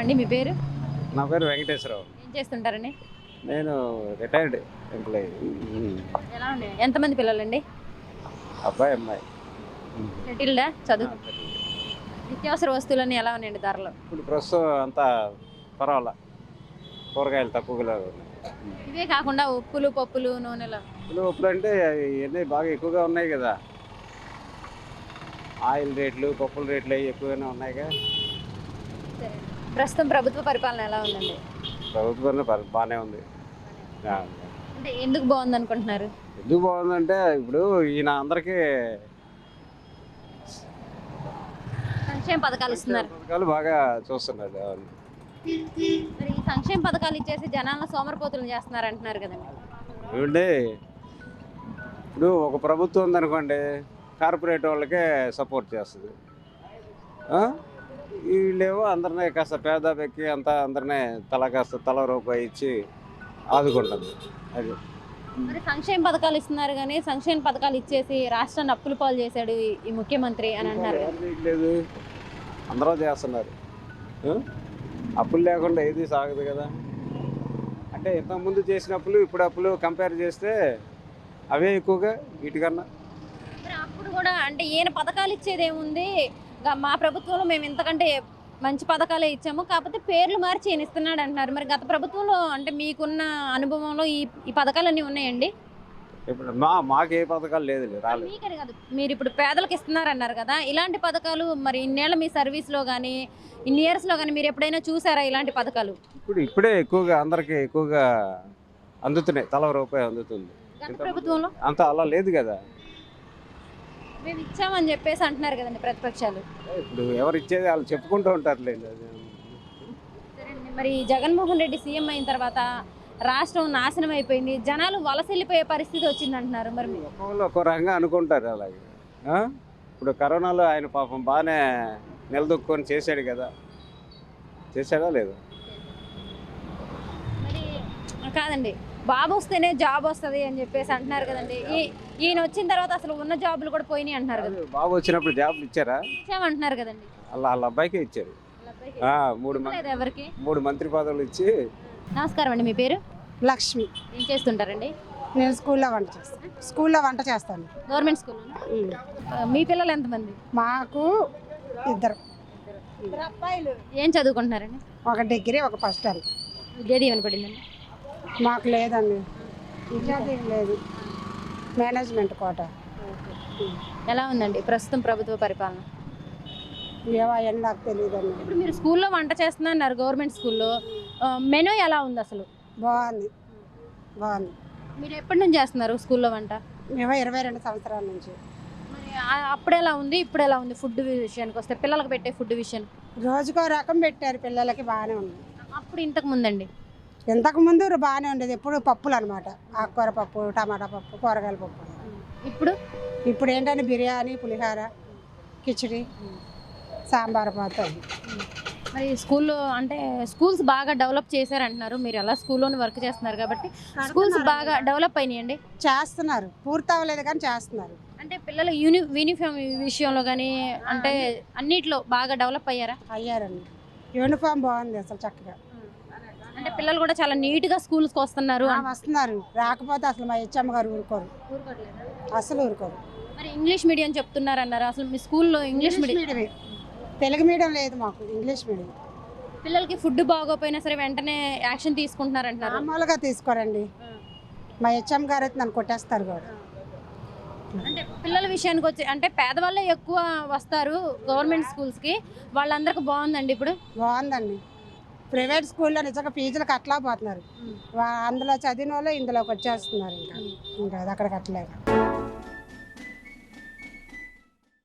అండి, మీ పేరు? నా పేరు వెంకటేశ్వరరావు. ఏం చేస్తుంటారండి? నేను రిటైర్డ్ ఎంప్లాయీ. ఎలా ఉంది? ఎంతమంది పిల్లలండి? అబ్బాయి అమ్మాయి. సెటిల్డా? చదువు నిత్యావసర వస్తువులన్నీ ఎలా ఉన్నాయండి ధరలు? ఇప్పుడు ప్రస్తుతం అంతా పర్వాలా, కూరగాయలు తక్కువగా ఉన్నాయి. ఇవే కాకుండా ఉప్పులు, పప్పులు, నూనెలు ఉప్పులు అంటే ఇవన్నీ బాగా ఎక్కువగా ఉన్నాయి కదా. ఆయిల్ రేట్లు, పప్పుల రేట్లు అవి ఎక్కువగానే ఉన్నాయిగా. ప్రస్తుతం ప్రభుత్వ పరిపాలన ఎలా ఉందండి? ప్రభుత్వం బాగానే ఉంది. అంటే ఎందుకు బాగుంది అనుకుంటున్నారు? ఎందుకు బాగుందంటే ఇప్పుడు ఈయన అందరికీ సంక్షేమ పథకాలు ఇస్తున్నారు. పథకాలు బాగా చూస్తున్నాడు. మరి ఈ సంక్షేమ పథకాలు ఇచ్చేసి జనాలను సోమరిపోతులు చేస్తున్నారు అంటున్నారు కదండి. ఏమండి, ఇప్పుడు ఒక ప్రభుత్వం ఉందనుకోండి, కార్పొరేట్ వాళ్ళకే సపోర్ట్ చేస్తుంది. వీళ్ళేమో అందరినీ కాస్త పేద పెక్కి అంతా అందరినీ తల రూపాయి ఇచ్చి ఆదుకుంటుంది. అది మరి సంక్షేమ పథకాలు ఇస్తున్నారు కానీ సంక్షేమ పథకాలు ఇచ్చేసి రాష్ట్రాన్ని అప్పుల పాలు చేశాడు ఈ ముఖ్యమంత్రి అని అంటున్నారు. లేదు, అందరూ చేస్తున్నారు. అప్పులు లేకుండా ఏది సాగదు కదా. అంటే ఇంతకుముందు చేసిన అప్పులు ఇప్పుడు అప్పులు కంపేర్ చేస్తే అవే ఎక్కువగా వీటికన్నా. అప్పుడు కూడా అంటే ఈయన పథకాలు ఇచ్చేది ఏముంది, మా ప్రభుత్వంలో మేము ఇంతకంటే మంచి పథకాలే ఇచ్చాము, కాకపోతే పేర్లు మార్చి ఈయన ఇస్తున్నాడు అంటున్నారు. మరి గత ప్రభుత్వంలో అంటే మీకున్న అనుభవంలో ఈ పథకాలన్నీ ఉన్నాయండి? ఇప్పుడు మాకు ఏ పథకాలు లేదు, రాలేదు. మీకని కాదు, మీరు ఇప్పుడు పేదలకు ఇస్తున్నారన్నారు కదా, ఇలాంటి పథకాలు మరి ఇన్నేళ్ళ మీ సర్వీస్లో కానీ ఇన్ని ఇయర్స్లో కానీ మీరు ఎప్పుడైనా చూసారా ఇలాంటి పథకాలు? ఇప్పుడే ఎక్కువగా అందరికి ఎక్కువగా అందుతున్నాయి, తల రూపాయి అందుతుంది. గత ప్రభుత్వంలో అంత అలా లేదు కదా. మేము ఇచ్చామని చెప్పేసి అంటున్నారు కదండి ప్రతిపక్షాలు. ఇప్పుడు ఎవరు ఇచ్చేది వాళ్ళు చెప్పుకుంటూ ఉంటారు లేదు. మరి జగన్మోహన్ రెడ్డి సీఎం అయిన తర్వాత రాష్ట్రం నాశనం అయిపోయింది, జనాలు వలస వెళ్ళిపోయే పరిస్థితి వచ్చింది అంటున్నారు. మరి ఒక్కో రకంగా అనుకుంటారు అలాగే. ఇప్పుడు కరోనాలో ఆయన పాపం బాగానే నిలదొక్కుని చేశాడు కదా, చేశాడా లేదు? మరి కాదండి, బాబు వస్తేనే జాబ్ వస్తుంది అని చెప్పేసి అంటున్నారు కదండి. ఈయన వచ్చిన తర్వాత అసలు ఉన్న జాబులు కూడా పోయినాయి అంటున్నారు కదా. బాబు వచ్చినప్పుడు జాబులు ఇచ్చారా? ఇచ్చామంటున్నారు కదండి. వాళ్ళ అబ్బాయికే ఇచ్చారు. ఎవరికి? 3 మంత్రి పదవులు ఇచ్చి. నమస్కారం అండి, మీ పేరు? లక్ష్మి. ఏం చేస్తుంటారండి? నేను స్కూల్లో వంట చేస్తాను. Government school. మీ పిల్లలు ఎంతమంది? మాకు 2 అబ్బాయిలు. ఏం చదువుకుంటున్నారండి? ఒక డిగ్రీ, ఒక ఫస్ట్ ఇయర్. విద్యా దీవెన పడిందండి? మాకు లేదండి, విద్యా దీవెన లేదు, మేనేజ్మెంట్ కోట. ఎలా ఉందండి ప్రస్తుతం ప్రభుత్వ పరిపాలన? ఏమో నాకు తెలియదండి. ఇప్పుడు మీరు స్కూల్లో వంట చేస్తున్నారు, గవర్నమెంట్ స్కూల్లో, మెనూ ఎలా ఉంది అసలు? బాగుంది. మీరు ఎప్పటి నుంచి చేస్తున్నారు స్కూల్లో వంట? మేము 22 సంవత్సరాల నుంచి. మరి అప్పుడు ఎలా ఉంది, ఇప్పుడు ఎలా ఉంది? ఫుడ్ విషయానికి వస్తే, పిల్లలకు పెట్టే ఫుడ్ విషయం రోజుకో రకం పెట్టారు పిల్లలకి, బాగానే ఉంది. అప్పుడు ఇంతకు ముందండి? ఇంతకుముందు బాగానే ఉండేది, ఎప్పుడు పప్పులు అనమాట, ఆకుకూర పప్పు, టమాటా పప్పు, కూరగాయల పప్పు. ఇప్పుడు ఏంటంటే బిర్యానీ, పులిహోర, కిచిడి, సాంబార్ పోతాయి. మరి స్కూల్లో అంటే స్కూల్స్ బాగా డెవలప్ చేశారంటున్నారు, మీరు ఎలా స్కూల్లోనే వర్క్ చేస్తున్నారు కాబట్టి స్కూల్స్ బాగా డెవలప్ అయినాయండి? చేస్తున్నారు, పూర్తి అవ్వలేదు కానీ చేస్తున్నారు. అంటే పిల్లల యూనిఫామ్ విషయంలో కానీ అంటే అన్నిట్లో బాగా డెవలప్ అయ్యారండి. యూనిఫామ్ బాగుంది అసలు, చక్కగా. అంటే పిల్లలు కూడా చాలా నీట్గా స్కూల్స్కి వస్తున్నారు. రాకపోతే అసలు మా హెచ్ఎం గారు ఊరుకోరు, అసలు ఊరుకోరు. మరి ఇంగ్లీష్ మీడియం చెప్తున్నారు అన్నారు, అసలు మీ స్కూల్లో ఇంగ్లీష్ మీడియం? తెలుగు మీడియం లేదు మాకు, ఇంగ్లీష్ మీడియం. పిల్లలకి ఫుడ్ బాగోపోయినా సరే వెంటనే యాక్షన్ తీసుకుంటున్నారు అంటారు. మామూలుగా తీసుకోరండి, మా హెచ్ఎం గారు అయితే నన్ను కొట్టేస్తారు కూడా. అంటే పిల్లల విషయానికి వచ్చి అంటే పేదవాళ్ళే ఎక్కువ వస్తారు గవర్నమెంట్ స్కూల్స్కి, వాళ్ళందరికీ బాగుందండి ఇప్పుడు? బాగుందండి. ప్రైవేట్ స్కూల్లో నిజంగా ఫీజులు కట్టలేకపోతున్నారు, అందులో చదివిన వాళ్ళు ఇందులోకి వచ్చేస్తున్నారు, ఇంకా అది అక్కడ కట్టలేక.